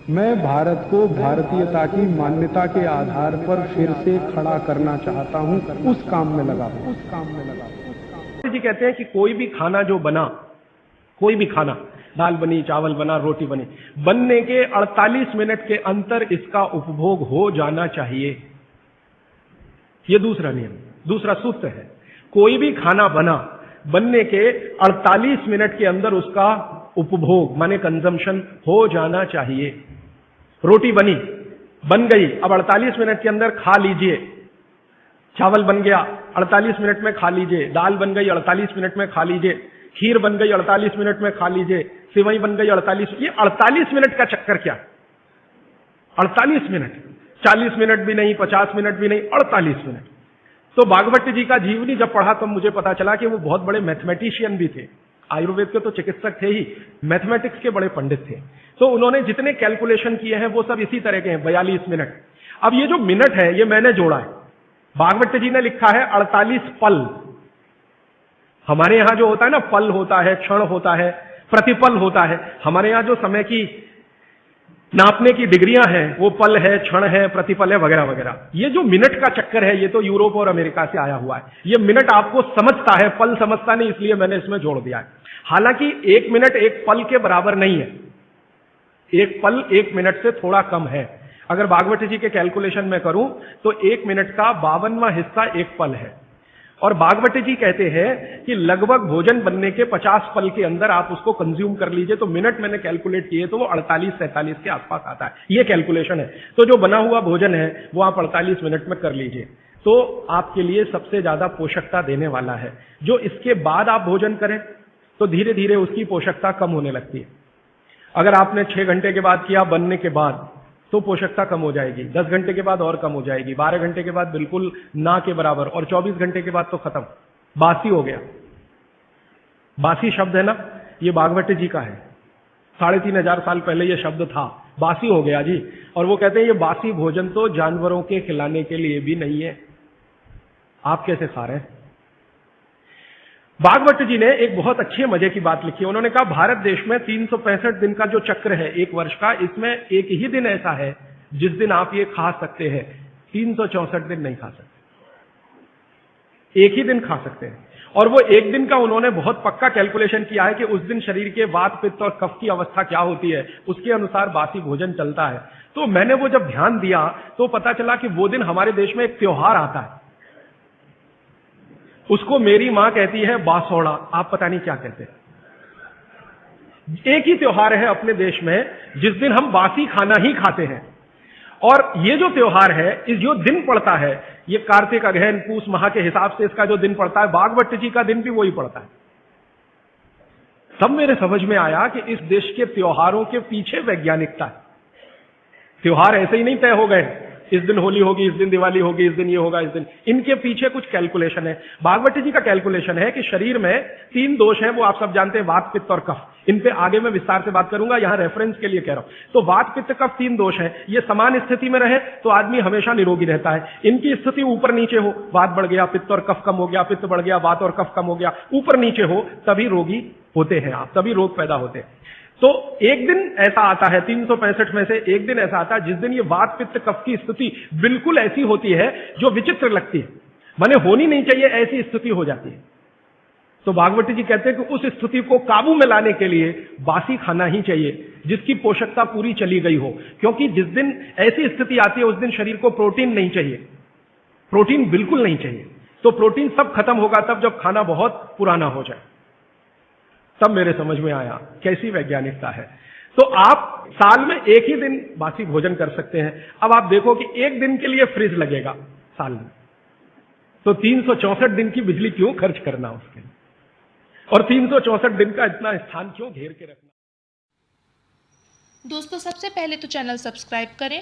मैं भारत को भारतीयता की मान्यता के आधार पर फिर से खड़ा करना चाहता हूं, उस काम में लगा हूं। जी कहते हैं कि कोई भी खाना जो बना, कोई भी खाना, दाल बनी, चावल बना, रोटी बनी, बनने के 48 मिनट के अंतर इसका उपभोग हो जाना चाहिए। यह दूसरा नियम, दूसरा सूत्र है। कोई भी खाना बना, बनने के 48 मिनट के अंदर उसका उपभोग माने कंजम्पशन हो जाना चाहिए। रोटी बनी, बन गई, अब 48 मिनट के अंदर खा लीजिए। चावल बन गया, 48 मिनट में खा लीजिए। दाल बन गई, 48 मिनट में खा लीजिए। खीर बन गई, 48 मिनट में खा लीजिए। सिवई बन गई 48। ये 48 मिनट का चक्कर क्या? 48 मिनट, 40 मिनट भी नहीं, 50 मिनट भी नहीं, 48 मिनट। तो भागवत जी का जीवनी जब पढ़ा तब मुझे पता चला कि वो बहुत बड़े मैथमेटिशियन भी थे। आयुर्वेद के तो चिकित्सक थे ही, मैथमेटिक्स के बड़े पंडित थे। तो उन्होंने जितने कैलकुलेशन किए हैं वो सब इसी तरह के हैं, 42 मिनट। अब ये जो मिनट है ये मैंने जोड़ा है। भागवत जी ने लिखा है 48 पल। हमारे यहां जो होता है ना, पल होता है, क्षण होता है, प्रतिपल होता है। हमारे यहां जो समय की नापने की डिग्रियां हैं वो पल है, क्षण है, प्रतिपल है, वगैरह वगैरह। ये जो मिनट का चक्कर है ये तो यूरोप और अमेरिका से आया हुआ है। ये मिनट आपको समझता है, पल समझता नहीं, इसलिए मैंने इसमें जोड़ दिया है। हालांकि 1 मिनट 1 पल के बराबर नहीं है। 1 पल 1 मिनट से थोड़ा कम है। अगर भागवत जी के कैलकुलेशन में करूं तो 1 मिनट का 52वां हिस्सा 1 पल है। और भागवत जी कहते हैं कि लगभग भोजन बनने के 50 पल के अंदर आप उसको कंज्यूम कर लीजिए। तो मिनट मैंने कैलकुलेट किए तो वो 48-47 के आसपास आता है। ये कैलकुलेशन है। तो जो बना हुआ भोजन है वो आप 48 मिनट में कर लीजिए, तो आपके लिए सबसे ज्यादा पोषकता देने वाला है। जो इसके बाद आप भोजन करें तो धीरे धीरे उसकी पोषकता कम होने लगती है। अगर आपने 6 घंटे के बाद किया बनने के बाद तो पोषकता कम हो जाएगी, 10 घंटे के बाद और कम हो जाएगी, 12 घंटे के बाद बिल्कुल ना के बराबर, और 24 घंटे के बाद तो खत्म, बासी हो गया। बासी शब्द है ना, ये भागवत जी का है। 3500 साल पहले ये शब्द था, बासी हो गया जी। और वो कहते हैं ये बासी भोजन तो जानवरों के खिलाने के लिए भी नहीं है, आप कैसे खा रहे हैं? भागवत जी ने एक बहुत अच्छे मजे की बात लिखी। उन्होंने कहा भारत देश में 365 दिन का जो चक्र है एक वर्ष का, इसमें एक ही दिन ऐसा है जिस दिन आप ये खा सकते हैं। 364 दिन नहीं खा सकते, एक ही दिन खा सकते हैं। और वो एक दिन का उन्होंने बहुत पक्का कैलकुलेशन किया है कि उस दिन शरीर के वात पित्त और कफ की अवस्था क्या होती है, उसके अनुसार बासी भोजन चलता है। तो मैंने वो जब ध्यान दिया तो पता चला कि वो दिन हमारे देश में एक त्योहार आता है, उसको मेरी मां कहती है बासोड़ा, आप पता नहीं क्या कहते हैं। एक ही त्योहार है अपने देश में जिस दिन हम बासी खाना ही खाते हैं। और ये जो त्योहार है, इस जो दिन पड़ता है, ये कार्तिक अगहन पूस माह के हिसाब से इसका जो दिन पड़ता है, भागवत जी का दिन भी वही पड़ता है। तब मेरे समझ में आया कि इस देश के त्योहारों के पीछे वैज्ञानिकता है। त्योहार ऐसे ही नहीं तय हो गए, इस दिन होली होगी, इस दिन दिवाली होगी, इस दिन ये होगा, इस दिन, इनके पीछे कुछ कैलकुलेशन है। भागवत जी का कैलकुलेशन है कि शरीर में 3 दोष हैं, वो आप सब जानते हैं, वात पित्त और कफ। इन पे आगे मैं विस्तार से बात करूंगा, यहां रेफरेंस के लिए कह रहा हूं। तो वात पित्त कफ 3 दोष हैं, ये समान स्थिति में रहे तो आदमी हमेशा निरोगी रहता है। इनकी स्थिति ऊपर नीचे हो, वात बढ़ गया, पित्त और कफ कम हो गया, पित्त बढ़ गया, वात और कफ कम हो गया, ऊपर नीचे हो, तभी रोगी होते हैं आप, तभी रोग पैदा होते हैं। तो एक दिन ऐसा आता है 365 में से एक दिन ऐसा आता है जिस दिन ये वात पित्त कफ की स्थिति बिल्कुल ऐसी होती है जो विचित्र लगती है, माने होनी नहीं चाहिए ऐसी स्थिति हो जाती है। तो भागवत जी कहते हैं कि उस स्थिति को काबू में लाने के लिए बासी खाना ही चाहिए जिसकी पोषकता पूरी चली गई हो। क्योंकि जिस दिन ऐसी स्थिति आती है उस दिन शरीर को प्रोटीन नहीं चाहिए, प्रोटीन बिल्कुल नहीं चाहिए। तो प्रोटीन सब खत्म होगा तब जब खाना बहुत पुराना हो जाए। तब मेरे समझ में आया कैसी वैज्ञानिकता है। तो आप साल में एक ही दिन बासी भोजन कर सकते हैं। अब आप देखो कि एक दिन के लिए फ्रिज लगेगा साल में, तो 364 दिन की बिजली क्यों खर्च करना उसके लिए, और 364 दिन का इतना स्थान क्यों घेर के रखना। दोस्तों सबसे पहले तो चैनल सब्सक्राइब करें